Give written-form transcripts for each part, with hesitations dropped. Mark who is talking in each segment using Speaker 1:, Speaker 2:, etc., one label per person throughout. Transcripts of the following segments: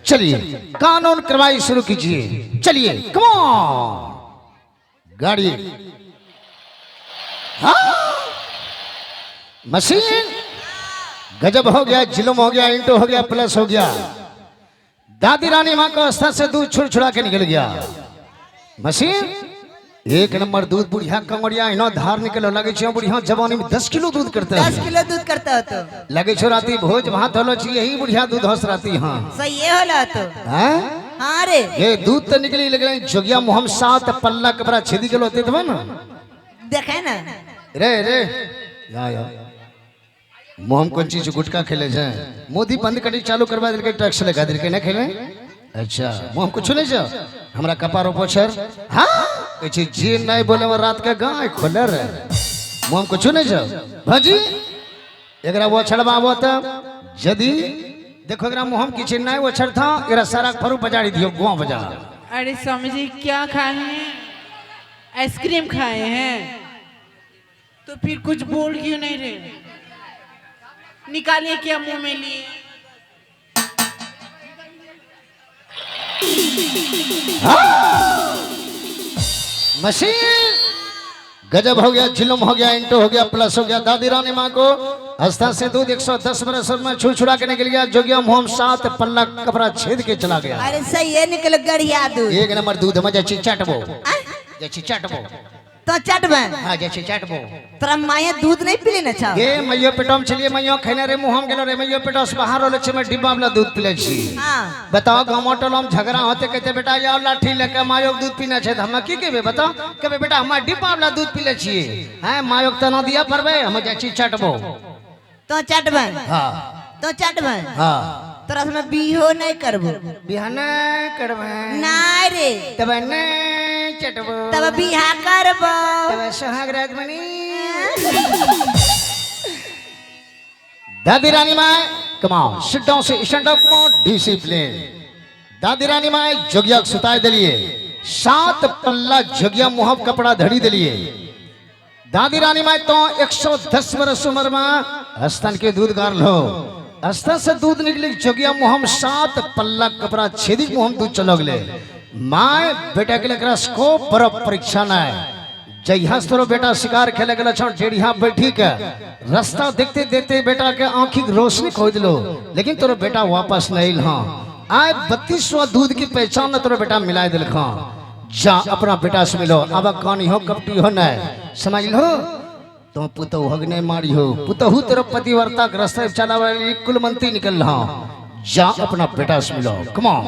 Speaker 1: चलिए कानून कार्रवाई शुरू कीजिए। चलिए कम ऑन गाड़ी। हाँ मशीन गजब हो गया, जुल्म हो गया, इंटू हो गया, प्लस हो गया। दादी रानी माँ को अस्तर से दूध छुड़ छुड़ा के निकल गया। मशीन एक नंबर दूध। बुढ़िया कमरिया इनो धार निकलो लगे छो। बुढ़िया जवानी में 10 किलो दूध करता है।
Speaker 2: 10 किलो दूध करता हो तो
Speaker 1: लगे छो राती भोज भात होलो चाहिए ही बुढ़िया दूध हंस राती। हाँ
Speaker 2: सही ये होला तो
Speaker 1: हैं
Speaker 2: हाँ रे
Speaker 1: ये दूध तो निकली लग रही जोगिया मुहम 7 पल्ला कपड़ा छेदी किलो होते थे ना।
Speaker 2: देखे ना
Speaker 1: रे रे या मुहम कौन चीज गुटका खेले जाए। मोदी बंद करी चालू करवा दिल के टैक्स लगा दिल के ना खेले। अच्छा मुहम कुछ नहीं जा हमरा कपारो पोछर। हाँ कुछ जी नहीं बोले वो रात के गाय खोले रे। मुहम कुछ नहीं जा भाजी एकरा वो छड़वा वो तो जदी देखो एकरा मुहम की चिन्ह वो छड़ था एकरा सारा फरू बजाड़ी दियो गुआ बजा।
Speaker 3: अरे स्वामी जी क्या खाए हैं? आइसक्रीम खाए हैं तो फिर कुछ बोल क्यों नहीं रहे? निकालिए क्या मुंह में लिए।
Speaker 1: मशीन गजब हो गया, जुल्म हो गया, इंटू हो गया, प्लस हो गया। दादी रानी माँ को अस्तर से दूध 110 बरस में छू छुड़ा के निकल गया। जोगिया मुहम 7 पल्ला कपड़ा छेद के चला गया।
Speaker 2: अरे सही ये निकल गड़िया दूध।
Speaker 1: एक नंबर दूध मजा चिचाटबो जैसी चटबो
Speaker 2: तो चटबे
Speaker 1: हाँ जैसी चटबो।
Speaker 2: तोरा माया दूध नहीं पीले ना छा
Speaker 1: ये मैयो पेटम चलिए मैयो खैने रे मुहम गेलो रे मैयो पेटो से बाहर होले छे में डिब्बा वाला दूध पीले छी।
Speaker 2: हाँ
Speaker 1: बताओ गाँव टोलम झगड़ा होते कहते बेटा यार लाठी लेके मायो दूध पीना छे। हम की कहबे बताओ कहबे बेटा हम डिब्बा वाला दूध पीले छी। हैं मायो तना दिया परबे हम जैसी चटबो
Speaker 2: तो चटबे
Speaker 1: हाँ
Speaker 2: तो चटबे
Speaker 1: हाँ
Speaker 2: तोरा से मैं बीहो नहीं करबो।
Speaker 1: बिहाना करबे
Speaker 2: नहीं रे
Speaker 1: तब ने चटबो
Speaker 2: तब बिहा करबो
Speaker 1: तब सुहाग रात मनी। दादी रानी माँ come on sit down stand up come on discipline। दादी रानी माँ जोगिया सुताए दिलिए 7 पल्ला जोगिया मुहब कपड़ा धड़ी दिलिए। दादी रानी माँ तो 110 बरस उम्र में स्तन के दूध गार लो। स्तन से दूध निकली जोगिया मुहम 7 पल्ला कपड़ा छेदी मुहम दूध चलो गले। माँ बेटा के लिए को बर्फ परीक्षा न जहिया तोरो बेटा शिकार खेले गल डेढ़िया बैठी के रास्ता देखते देखते बेटा के आंखी रोशनी खो दिलो लेकिन तोरो बेटा वापस नहीं आइल। हाँ आए 32वां दूध की पहचान न तोरो बेटा मिला दिल। हाँ जा अपना बेटा से मिलो अब कहानी हो कपटी हो न समझ लो। तो पुतहु हगने मारी हो पुतहु तेरा पतिवर्ता के रास्ते चला वाली कुलमंती निकल रहा। जा अपना बेटा से मिलो कम ऑन।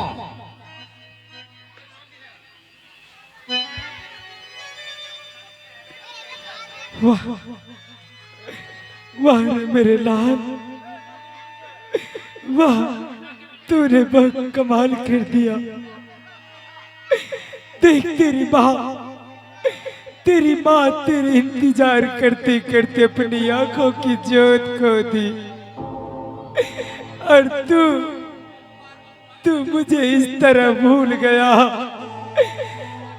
Speaker 4: वाह वाह मेरे लाल वाह तूने बहुत कमाल कर दिया। देख तेरी माँ तेरे इंतजार करते करते अपनी आंखों की जोत खो दी और तू मुझे इस तरह भूल गया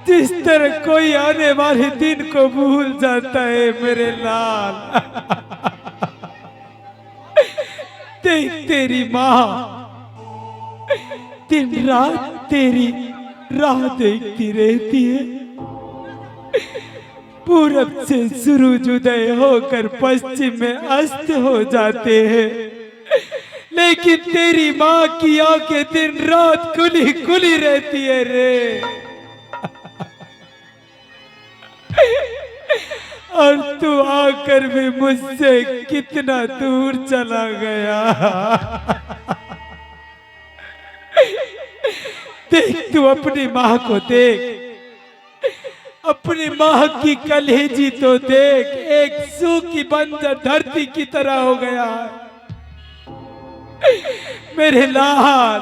Speaker 4: जिस तरह कोई आने वाले दिन को भूल जाता है मेरे लाल। देख तेरी माँ दिन रात तेरी राह देखती रहती है। पूरब से सूरज उदय होकर पश्चिम में अस्त हो जाते हैं लेकिन तेरी माँ की आंखें दिन रात खुली खुली रहती है रे। और तू आकर भी मुझसे कितना दूर चला गया। देख तू अपनी माँ को देख अपनी माँ की कलेजी तो देख एक सूखी बंजर धरती की तरह हो गया मेरे लाल।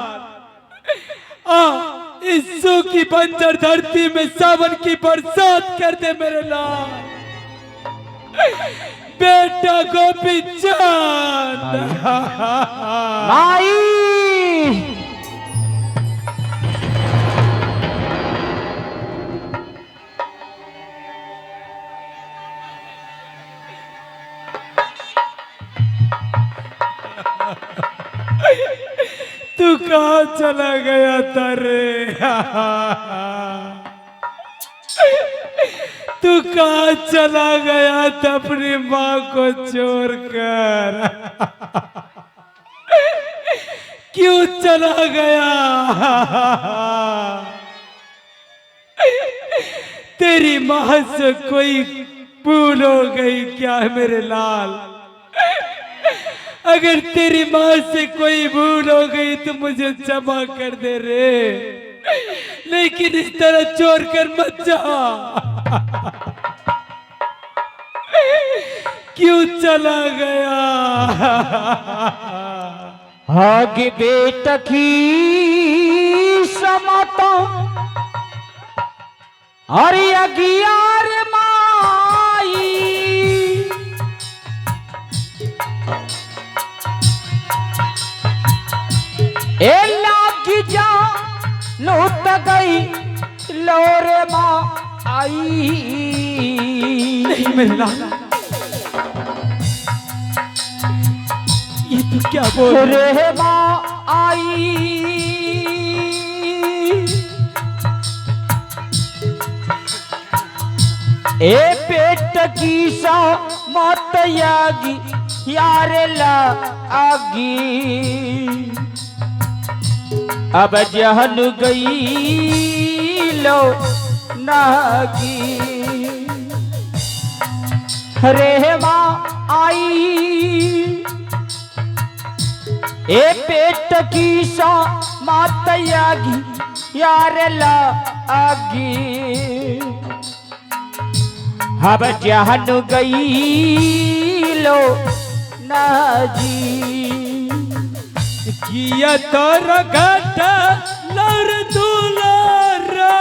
Speaker 4: इस सूखी बंजर धरती में सावन की बरसात कर दे मेरे लाल। बेटा गोपी चांद तू कहाँ चला गया था रे? तू कहाँ चला गया था अपनी माँ को छोड़कर? क्यों चला गया? तेरी माँ से कोई भूल हो गई क्या मेरे लाल? अगर तेरी माँ से कोई भूल हो गई तो मुझे क्षमा कर दे रे, लेकिन इस तरह छोड़ कर मत जा। क्यों चला गया?
Speaker 5: आगे बेटा की समता अरे अगियार माई ए लागी जा लौट गई लोरे माँ आई।
Speaker 4: नहीं मेरे लाल, ये तू क्या बोल
Speaker 5: रे माँ आई। ए पेट की सा मत यागी यार ला आगी अब जहन गई लो नागी। रे माँ आई ए पेट की सा मत यागी यार ला आगी अब जहन गई लो नाजी।
Speaker 4: किया तोर घाटा लौर दुलारा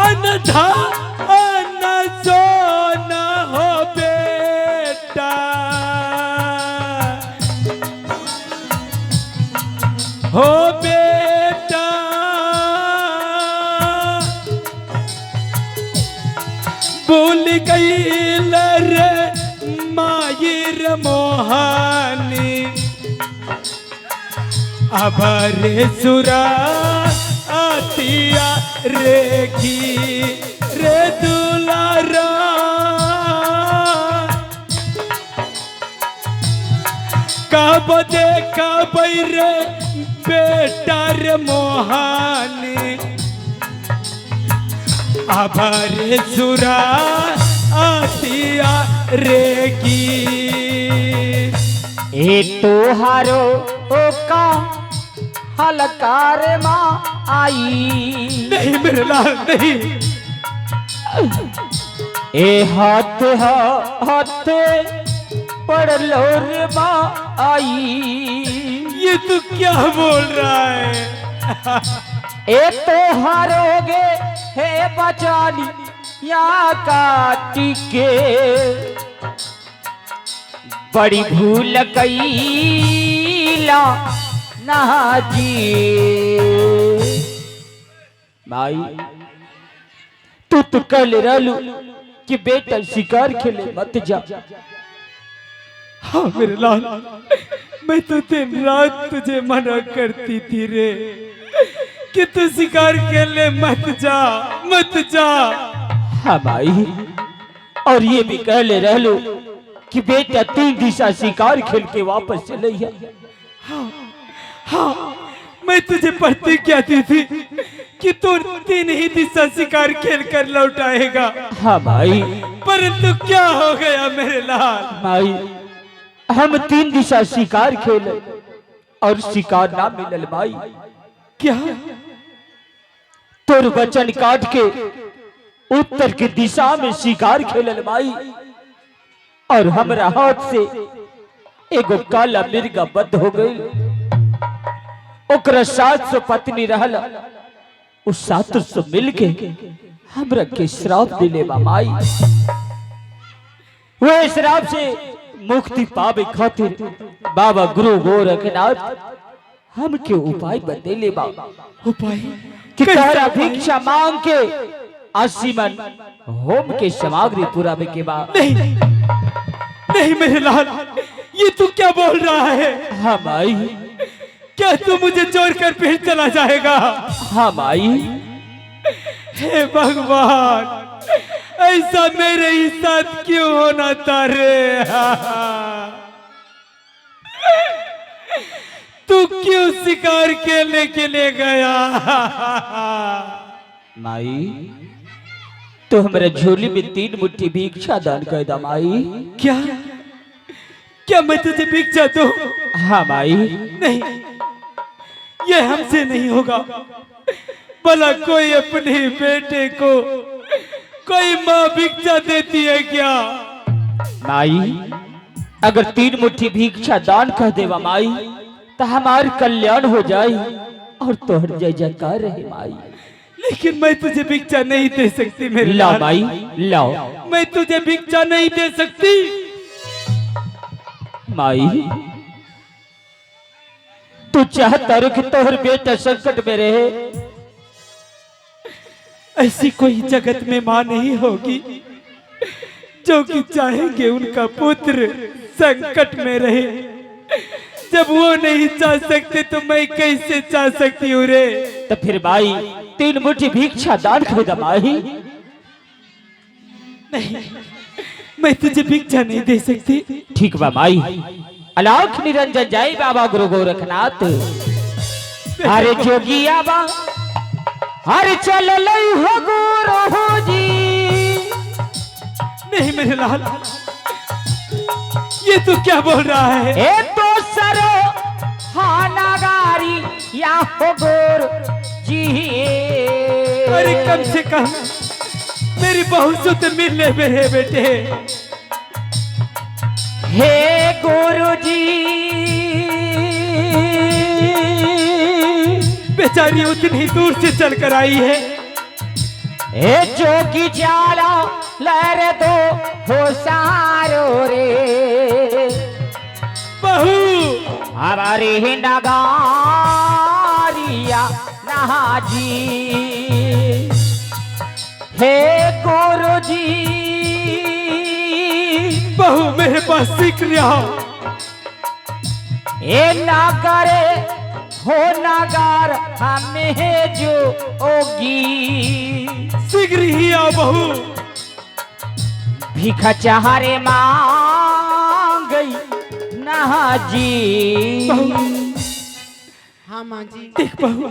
Speaker 4: अनधा अन सोना हो बेटा, हो बेटा भूल गई रे मायर मोहानी अबरे सुरा आतिया रे की रे दुलारा कब देखा बैरे बेटा रे मोहानी अबरे सुरा आतिया रे की।
Speaker 5: ए तोहारो ओ का हलकार माँ आई।
Speaker 4: नहीं मेरे लाल नहीं,
Speaker 5: ए हाथ हाथ पड़ लो रे माँ आई।
Speaker 4: ये तू क्या बोल रहा है?
Speaker 5: ए तो हारोगे हे बचानी या काटी के बड़ी भूल कैला नाजी। भाई तू तो कल रहलू कि बेटा शिकार खेले मत जा।
Speaker 4: हाँ मेरे लाल, मैं तो दिन रात तुझे मना करती थी रे कि तू शिकार खेलने मत जा मत जा।
Speaker 5: हाँ भाई, और ये भी कह ले रह लो कि बेटा 3 दिशा शिकार खेल के वापस चले जा।
Speaker 4: हाँ मैं तुझे प्रतिज्ञा दी थी कि तू 3 ही दिशा शिकार खेल कर लौट आएगा।
Speaker 5: हाँ भाई,
Speaker 4: परंतु क्या हो गया मेरे लाल?
Speaker 5: भाई हम 3 दिशा शिकार खेले और शिकार ना मिलल भाई।
Speaker 4: क्या?
Speaker 5: तोर वचन काट के उत्तर की दिशा में शिकार खेलल भाई, और हमरा हाथ से एगो काला मिर्गा बंद हो गई। ओकरा 700 पत्नी रहल, उस 700 मिलके हमरा के श्राप दिले बा माई। वह श्राप से मुक्ति पावे खातिर बाबा गुरु गोरखनाथ हमके उपाय बतेले बा।
Speaker 4: उपाय
Speaker 5: कि तहरा भिक्षा मांग के 80 मन होम के सामग्री पुरावे के बाद
Speaker 4: नहीं, नहीं मेरे लाल, ये तू क्या बोल रहा है?
Speaker 5: हाँ माई।
Speaker 4: क्या तू मुझे छोड़कर फिर चला जाएगा?
Speaker 5: हाँ माई।
Speaker 4: हे भगवान, ऐसा मेरे ही साथ क्यों होना था रे? तू क्यों शिकार खेलने के लिए गया?
Speaker 5: माई तो हमारे झोली में 3 मुट्ठी भिक्षा दान कर दा माई।
Speaker 4: क्या क्या मैं तुझे भिक्षा दूं?
Speaker 5: हाँ माई।
Speaker 4: नहीं, ये हमसे नहीं होगा। भला कोई अपने बेटे को कोई माँ भिक्षा देती है क्या?
Speaker 5: माई अगर 3 मुट्ठी भिक्षा दान कर देवा माई तो हमार कल्याण हो जाए और तोहर जय जयकार रहे माई।
Speaker 4: लेकिन मैं तुझे भिक्षा नहीं दे सकती मेरे
Speaker 5: लाओ
Speaker 4: लाल।
Speaker 5: माई लाओ।
Speaker 4: मैं तुझे भिक्षा नहीं दे सकती।
Speaker 5: माई तू चाहता रे कि तोहर बेटा संकट में रहे।
Speaker 4: ऐसी कोई जगत में माँ नहीं होगी जो कि चाहेंगे उनका पुत्र संकट में रहे। जब वो नहीं चाह सकते तो मैं कैसे चाह सकती हूँ रे?
Speaker 5: तो फिर माई 3 मुट्ठी भिक्षा दान कर दा माई।
Speaker 4: नहीं, मैं तुझे भिक्षा नहीं दे सकती।
Speaker 5: ठीक बा माई। अलाख निरंजन जय बाबा गुरु गोरखनाथ। अरे जोगिया बा अरे चल लई हो गुरु हो जी।
Speaker 4: नहीं मेरे लाल, ये तू क्या बोल रहा है?
Speaker 5: ए तो सरो हानागारी या हो गुरु जी।
Speaker 4: अरे कम से कम मेरी बहू से तो मिल ले मेरे बेटे।
Speaker 5: हे गुरु जी
Speaker 4: बेचारी उतनी दूर से चल कर आई है।
Speaker 5: ए जोगी जाला लहरे दो हो सारो रे।
Speaker 4: बहू
Speaker 5: हमारी ही नगारिया नहाजी। हे गुरु जी
Speaker 4: बहू मेरे पास सीख लिया।
Speaker 5: ए नागरे हो नागार हमें जो ओगी।
Speaker 4: शीघ्र ही आओ बहू।
Speaker 5: भिखा चाहरे मांग गई नहाजी।
Speaker 3: हाँ माँ जी।
Speaker 4: देख बहू,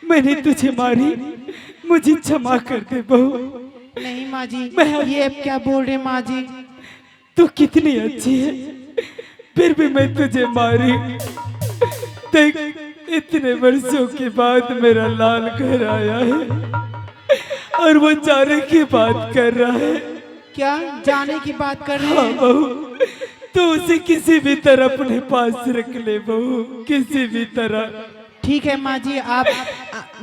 Speaker 4: मैंने तुझे मारी, मुझे क्षमा कर दे बहू।
Speaker 3: नहीं माँ जी,
Speaker 4: मैं-
Speaker 3: ये अब क्या बोल रहे माँ जी?
Speaker 4: तू कितनी अच्छी है, फिर भी मैं तुझे मारी। देख, इतने वर्षों के बाद मेरा लाल घर आया है और वो जाने की बात कर रहा है।
Speaker 3: क्या जाने की बात कर रहे
Speaker 4: हाँ
Speaker 3: हैं?
Speaker 4: बहू, तू उसे किसी भी तरह अपने पास रख ले बहू, किसी भी तरह।
Speaker 3: ठीक है माँ जी, आप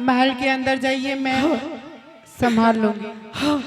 Speaker 3: महल के अंदर जाइए, मैं संभाल लूंगी।
Speaker 4: हाँ